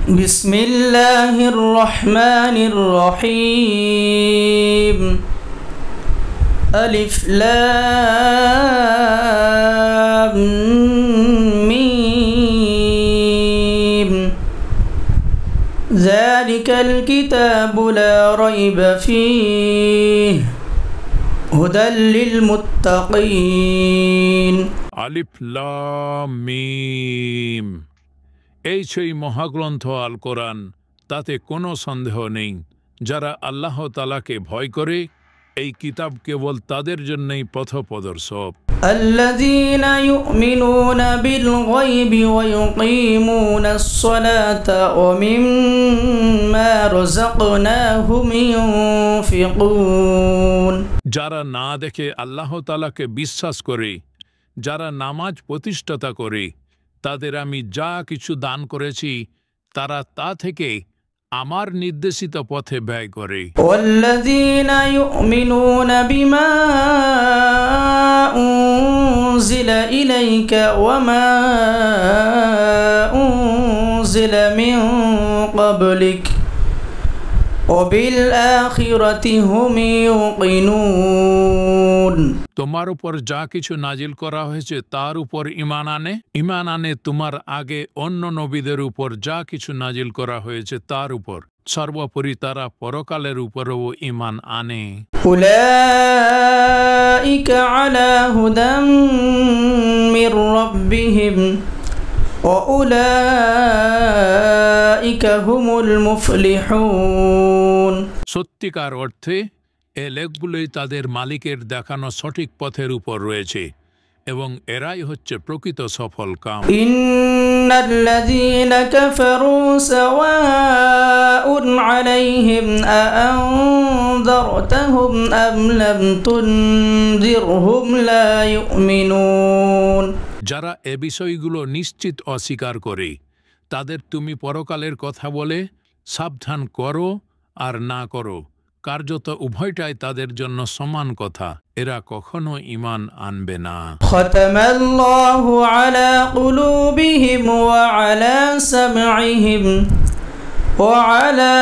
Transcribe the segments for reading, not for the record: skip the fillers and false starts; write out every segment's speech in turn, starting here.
بسم الله الرحمن الرحيم ألف لام ميم ذلك الكتاب لا ريب فيه هدى للمتقين আলিফ লাম মিম এই সেই মহাগ্রন্থ আল কোরআন তাতে কোনো সন্দেহ নেই যারা আল্লাহ তাআলাকে ভয় করে এই কিতাব কেবল তাদের জন্যই পথপ্রদর্শক الذين يؤمنون بالغيب ويقيمون الصلاة ومما رزقناهم ينفقون যারা না দেখে আল্লাহ তাআলাকে বিশ্বাস করে যারা নামাজ প্রতিষ্ঠাতা করে তাদের আমি যা কিছু দান করেছি তারা তা থেকে আমার নির্দেশিত পথে ব্যয় করে والذين يؤمنون بما أنزل إليك وما أنزل من قبلك وبالآخرة هم يوقنون তোমার উপর যা কিছু নাজিল করা হয়েছে তার উপর ঈমান আনে তোমার আগে অন্য নবীদের উপর যা কিছু নাজিল করা হয়েছে তার উপর সর্বোপরি তারা পরকালের উপরও ঈমান আনে উলাইকা আলা হুদাম মির রাব্বিহিম ওয়া উলাইকা হুমুল মুফলিহুন সত্যিকার অর্থে এ লেখগুলোই তাদের মালিকের দেখানো সঠিক পথের উপর রয়েছে এবং এরাই হচ্ছে প্রকৃত সফল কাম ইন্নাল্লাযীনা কাফারু সাওয়াউন আলাইহিম আ'আনযারতাহুম আম লাম তুনযিরহুম লা ইউমিনুন যারা এ বিষয়গুলো নিশ্চিত অস্বীকার করে তাদের তুমি পরকালের কথা বলে সাবধান করো আর না করো কার্যত উভয়টাই তাদের জন্য সমান কথা এরা কখনো ঈমান আনবে না খাতামাল্লাহু আলা কুলুবিহিম ওয়া আলা সামঈহিম ওয়া আলা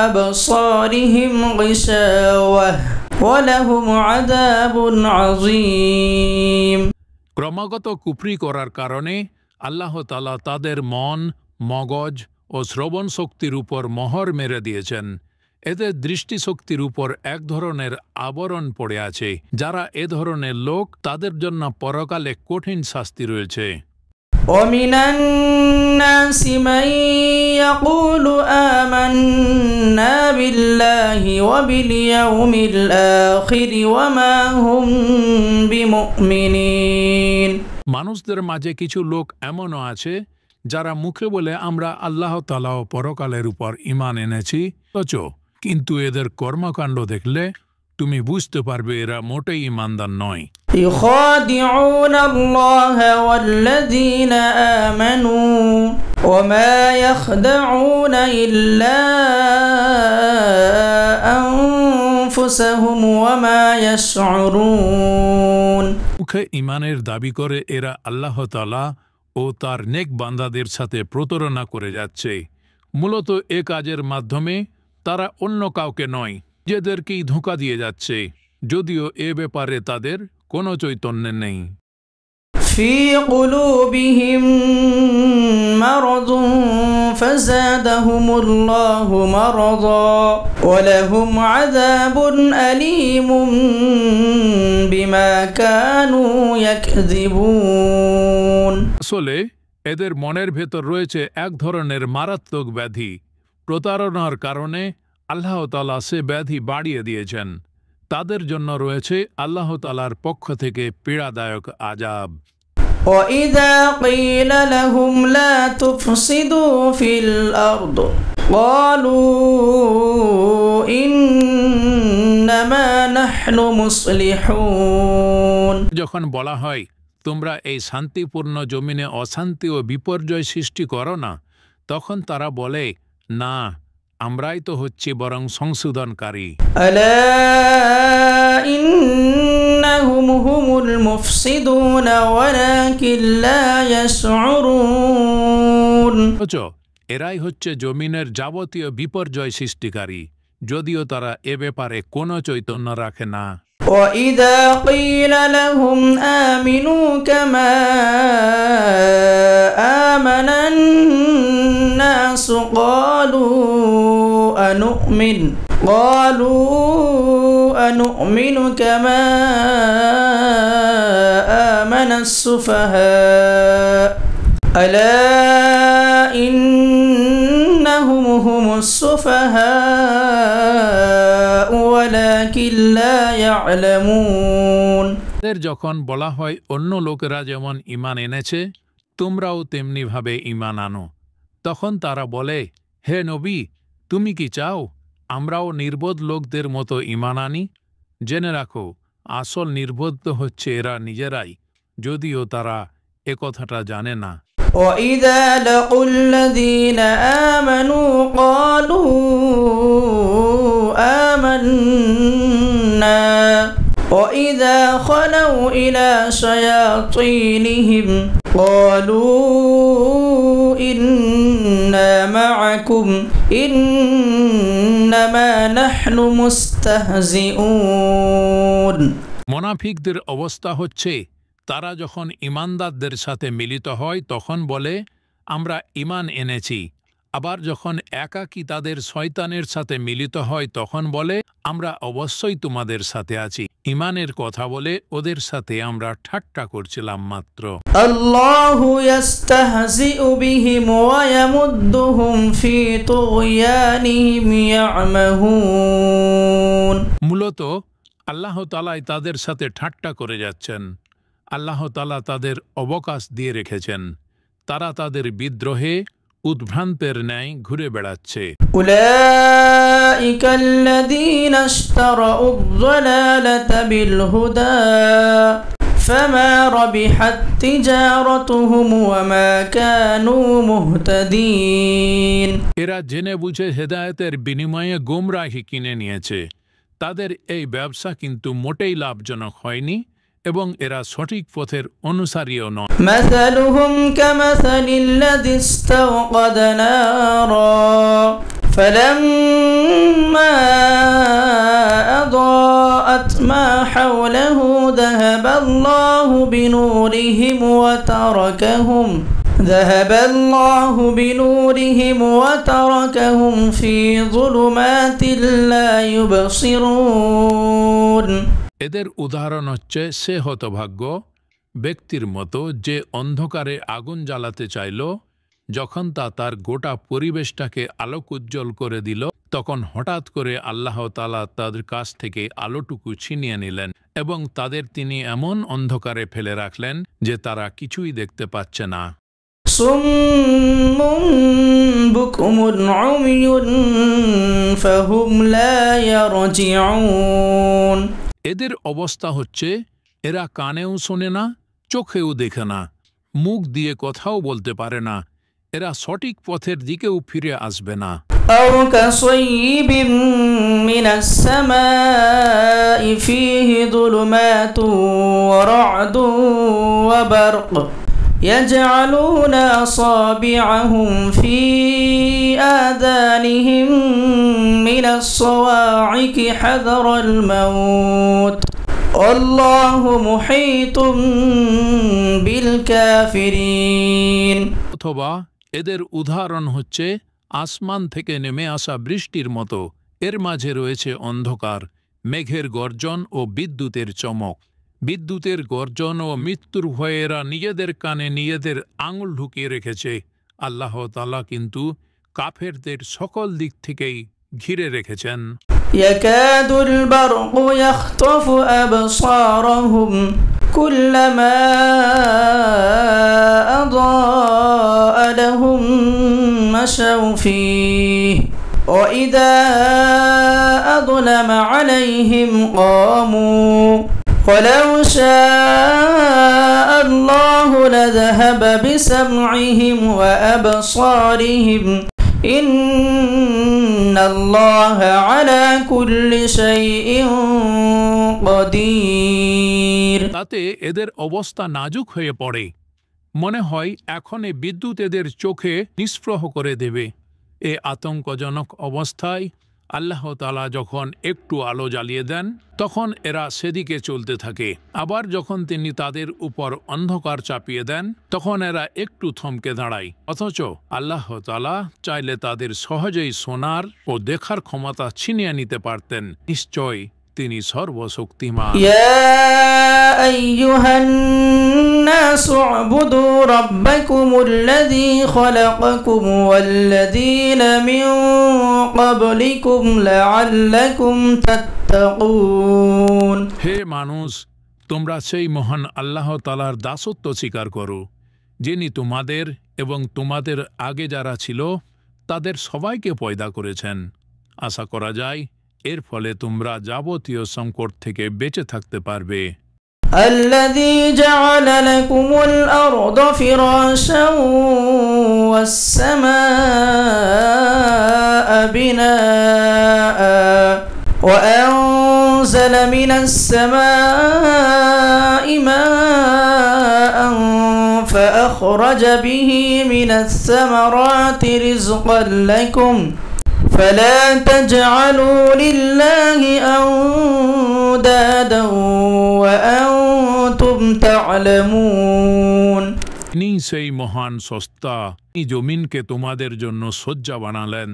আবসারিহিম গিশাওয়াহ ওয়া লাহুম আযাবুন আযীম ক্রমাগত কুফরি করার কারণে আল্লাহ তাআলা তাদের মন মগজ ও শ্রবণ শক্তির উপর মোহর মেরে দিয়েছেন এতে দৃষ্টিশক্তির উপর এক ধরনের আবরণ পড়ে আছে যারা এ ধরনের লোক তাদের জন্য পরকালে কঠিন শাস্তি রয়েছে ওমিনান নাসি মান ইয়াকুলু আমান্না বিল্লাহি ওয়া বিল ইয়াউমিল আখির ওয়া মা হুম বিমুমিনিন মানুষদের মাঝে কিছু লোক এমনও আছে যারা মুখে বলে আমরা আল্লাহ তাআলা ও পরকালের উপর ঈমান এনেছি কিন্তু এদের কর্মকাণ্ড দেখলে তুমি বুঝতে পারবে এরা মোটেই ঈমানদার নয় ইখাদিউনা আল্লাহ ওয়াল্লাযীনা আমানু ওয়া মা ইয়াখদাউনা ইল্লা আনফুসাহুম ওয়া মা ইয়াশউরুন মুখে ঈমানের দাবি করে এরা আল্লাহ তাআলা ও তার নেক বান্দাদের সাথে প্রতারণা করে যাচ্ছে মূলত এ কাজের মাধ্যমে তারা অন্য কাউকে নয় নিজেদেরকেই ধোঁকা দিয়ে যাচ্ছে যদিও এ ব্যাপারে তাদের কোনো চৈতন্য নেই ফি কুলুবিহিম মারাদুন ফাযাদাহুমুল্লাহু মারাদা ওয়া লাহুম আযাবুন আলীমুম বিমা কানু ইয়াকযিবুন আসলে এদের মনের ভেতর রয়েছে এক ধরনের মারাত্মক ব্যাধি প্রতারণার কারণে আল্লাহ তাআলা সে ব্যাধি বাড়িয়ে দিয়েছেন তাদের জন্য রয়েছে আল্লাহ তাআলার পক্ষ থেকে পীড়াদায়ক আযাব وَإِذَا قِيلَ لَهُمْ لَا تُفْسِدُوا فِي الْأَرْضِ قَالُوا إِنَّمَا نَحْنُ مُصْلِحُونَ যখন বলা হয় তোমরা এই শান্তিপূর্ণ জমিনে অশান্তি ও বিপর্যয় সৃষ্টি করো না তখন তারা বলে না আমরাই তো হচ্ছি বরং সংশোধনকারী আলা ইন্নাহুম হুমুল মুফসিদুন ওয়ালাকিন লা ইয়াশউরুন অথচ এরাই হচ্ছে জমিনের যাবতীয় বিপর্যয় সৃষ্টিকারী, যদিও তারা এ ব্যাপারে কোনো চৈতন্য রাখে না। وإذا قيل لهم آمنوا كما آمن الناس أنؤمن كما آمن السفهاء ألا إنهم هم السفهاء ولكن لا يعلمون। যখন বলা হয় অন্য লোকেরা যেমন ঈমান এনেছে তোমরাও তেমনি ভাবে ঈমান আনো, তখন তারা বলে, হে নবী, তুমি কি চাও আমরাও নির্বোধ লোকদের মতো ঈমান আনি? জেনে রাখো, আসল নির্বোধ হচ্ছে এরা নিজেরাই, যদিও তারা এ কথাটা জানে না। وَإِذَا لَقُوا الَّذِينَ آمَنُوا قَالُوا آمَنَّا وَإِذَا خَلَوْا إِلَى شَيَاطِينِهِمْ قَالُوا إِنَّا مَعَكُمْ إِنَّمَا نَحْنُ مُسْتَهْزِئُونَ। মুনাফিকদের অবস্থা হচ্ছে তারা যখন ঈমানদারদের সাথে মিলিত হয় তখন বলে আমরা ঈমান এনেছি, আবার যখন একাকী তাদের শয়তানের সাথে মিলিত হয় তখন বলে আমরা অবশ্যই তোমাদের সাথে আছি। ঈমানের কথা বলে ওদের সাথে আমরা ঠাট্টা করছিলাম মাত্র। আল্লাহু ইস্তাহজিউ বিহিম ওয়া ইয়ামুদ্দুহুম ফি তুগয়ানিহিম ইয়ামাহুন। মূলত আল্লাহ তাআলা তাদের সাথে ঠাট্টা করে যাচ্ছেন। আল্লাহ তাআলা তাদের অবকাশ দিয়ে রেখেছেন, তারা তাদের বিদ্রোহে উদ্ভ্রান্তের ন্যায় ঘুরে বেড়াচ্ছে। উলাইকাল্লাযীনা ইশতারাউ আয-যালালাতা বিল হুদা ফামা রাবিহাত তিজারাতুহুম ওয়া মা কানু মুহতাদিন। এরা জেনে বুঝে হেদায়েতের বিনিময়ে গোমরাহি কিনে নিয়েছে, তাদের এই ব্যবসা কিন্তু মোটেই লাভজনক হয়নি এবং এরা সঠিক পথের অনুসারীও নয়। মাসালুহুম কামাসালিল্লাযী ইসতাওকাদা নারা ফালাম্মা আযাআত মা হাওলাহু যাহাবাল্লাহু বিনূরিহিম ওয়া তারাকাহুম ফি যুলুমাতিন লা ইউবসিরুন। এদের উদাহরণ হচ্ছে সে হতভাগ্য ব্যক্তির মতো যে অন্ধকারে আগুন জ্বালাতে চাইল, যখন তা তার গোটা পরিবেশটাকে আলোক উজ্জ্বল করে দিল তখন হঠাৎ করে আল্লাহ তাআলা তাদের কাছ থেকে আলোটুকু ছিনিয়ে নিলেন এবং তাদের তিনি এমন অন্ধকারে ফেলে রাখলেন যে তারা কিছুই দেখতে পাচ্ছে না। সুম্মুন বুকমুন উমিয়ুন ফাহুম লা ইয়ারজিউন। এদের অবস্থা হচ্ছে এরা কানেও শোনে না, চোখেও দেখে না, মুখ দিয়ে কথাও বলতে পারে না, এরা সঠিক পথের দিকেও ফিরে আসবে না। আও কাসাইয়িবিন মিনাস সামাই ফীহি যুলুমাতুন ওয়া রা'দুন ওয়া বারক يجعلون أصابعهم في آذانهم من الصواعق حذر الموت والله محيط بالكافرين। অথবা এদের উদাহরণ হচ্ছে আসমান থেকে নেমে আসা বৃষ্টির মতো, এর মাঝে রয়েছে অন্ধকার, মেঘের গর্জন ও বিদ্যুতের চমক। বিদ্যুতের গর্জন ও মৃত্যুর ভয়ে এরা নিজেদের কানে নিজেদের আঙুল ঢুকিয়ে রেখেছে। আল্লাহ তাআলা কিন্তু কাফেরদের সকল দিক থেকেই ঘিরে রেখেছেন। ইয়াকাদুল বারকু ইয়াখতাফু আবসারহুম কুল্লামা আদাআ লাহুম মাশাউ ফীহি ওয়া ইযা আযলামা আলাইহিম ক্বামু ولو شاء الله لذهب بسمعهم وأبصارهم إن الله على كل شيء قدير। তাতে এদের অবস্থা নাজুক হয়ে পড়ে। মনে হয় এখনই বিদ্যুৎ এদের চোখে নিস্পৃহ করে দেবে। এ আতঙ্কজনক অবস্থায় আল্লাহ তাআলা যখন একটু আলো জ্বালিয়ে দেন তখন এরা সেদিকে চলতে থাকে। আবার যখন তিনি তাদের উপর অন্ধকার চাপিয়ে দেন তখন এরা একটু থমকে দাঁড়ায়। অথচ আল্লাহ তাআলা চাইলে তাদের সহজেই শোনার ও দেখার ক্ষমতা ছিনিয়ে নিতে পারতেন। নিশ্চয় তিনি সর্বশক্তিমান। ইয়া আইয়ুহান নাসু উবুদু রাব্বাকুমুল্লাযী খালাকাকুম ওয়াল্লাযীনা মিন ক্বাবলিকুম লাআল্লাকুম তাত্তাকুন। হে মানুষ, তোমরা সেই মহান আল্লাহ তাআলার দাসত্ব স্বীকার করো, যিনি তোমাদের এবং তোমাদের আগে যারা ছিল তাদের সবাইকে পয়দা করেছেন। আশা করা যায় এর ফলে তোমরা যাবতীয় সংকট থেকে বেঁচে থাকতে পারবে। الذي جعل لكم الأرض فراشا والسماء بناء وأنزل من السماء ماء فأخرج به من الثمرات رزقا لكم فلا تجعلوا لله أندادا وأنتم تعلمون। তিনি সেই মহান সস্তা, তিনি জমিনকে তোমাদের জন্য শয্যা বানালেন,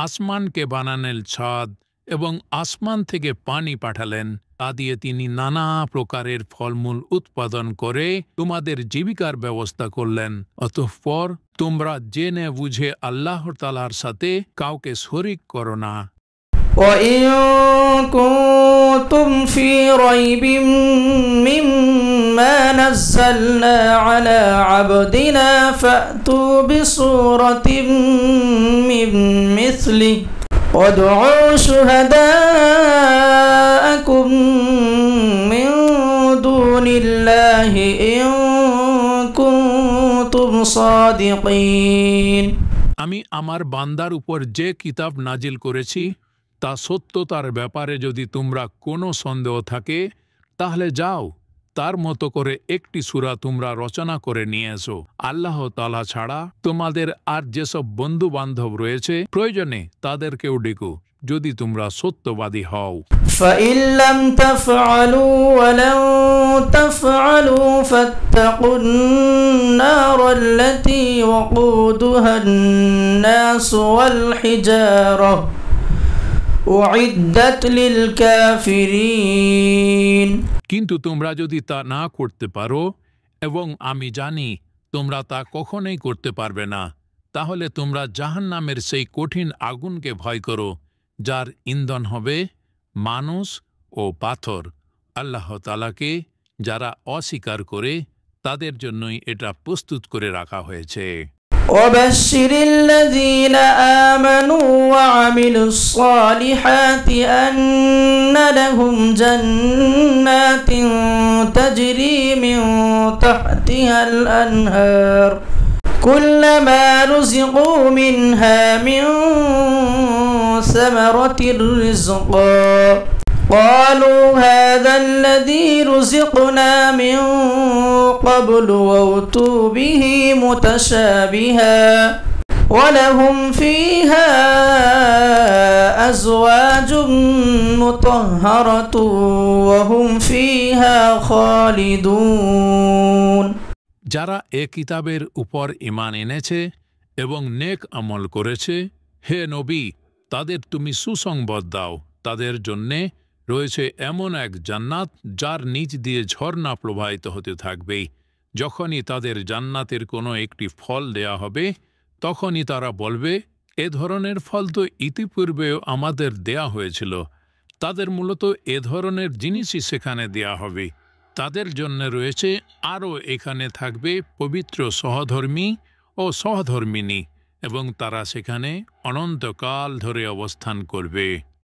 আসমানকে বানালেন ছাদ এবং আসমান থেকে পানি পাঠালেন। তা দিয়ে তিনি নানা প্রকারের ফলমূল উৎপাদন করে তোমাদের জীবিকার ব্যবস্থা করলেন। অতঃপর তোমরা জেনে বুঝে আল্লাহ তাআলার সাথে কাউকে শরীক করো না। وَإِن كُنتُمْ فِي رَيْبٍ مِّمَّا نَزَّلْنَا عَلَى عَبْدِنَا فَأْتُوا بِسُورَةٍ مِّن مِّثْلِهِ وَادْعُوا شُهَدَاءَكُم مِّن دُونِ اللَّهِ إِن كُنتُمْ صَادِقِينَ। আমি আমার বান্দার উপর যে কিতাব নাজিল করেছি তা সত্যতার ব্যাপারে যদি তোমরা কোনো সন্দেহ থাকে তাহলে যাও, তার মতো করে একটি সূরা তোমরা রচনা করে নিয়ে এসো। আল্লাহ তাআলা ছাড়া তোমাদের আর যেসব বন্ধু বান্ধব রয়েছে প্রয়োজনে তাদেরকেও ডেকো, যদি তোমরা সত্যবাদী হও। فَإِن لَّمْ تَفْعَلُوا وَلَن تَفْعَلُوا فَاتَّقُوا النَّارَ الَّتِي وَقُودُهَا النَّاسُ وَالْحِجَارَةُ উইদ্দাত লিল কাফিরিন। কিন্তু তোমরা যদি তা না করতে পারো, এবং আমি জানি তোমরা তা কখনোই করতে পারবে না, তাহলে তোমরা জাহান্নামের সেই কঠিন আগুনকে ভয় করো, যার ইন্ধন হবে মানুষ ও পাথর। আল্লাহ তাআলাকে যারা অস্বীকার করে তাদের জন্যই এটা প্রস্তুত করে রাখা হয়েছে। وبشر الذين آمنوا وعملوا الصالحات أن لهم جنات تجري من تحتها الأنهار كلما رزقوا منها من ثمرة رزقا قالوا هذا الذي رزقنا من قبل وأتوا به متشابها ولهم فيها أزواج مطهرة وهم فيها خالدون। যারা এ কিতাবের উপর ঈমান এনেছে এবং নেক আমল করেছে, হে নবী, তাদের তুমি সুসংবাদ দাও। তাদের জন্যে রয়েছে এমন এক জান্নাত যার নিচ দিয়ে ঝর্ণা প্রবাহিত হতে থাকবে। যখনই তাদের জান্নাতের কোনো একটি ফল দেয়া হবে তখনই তারা বলবে, এ ধরনের ফল তো ইতিপূর্বেও আমাদের দেয়া হয়েছিল। তাদের মূলত এ ধরনের জিনিসই সেখানে দেয়া হবে। তাদের জন্য রয়েছে আরও এখানে থাকবে পবিত্র সহধর্মী ও সহধর্মিনী, এবং তারা সেখানে অনন্তকাল ধরে অবস্থান করবে।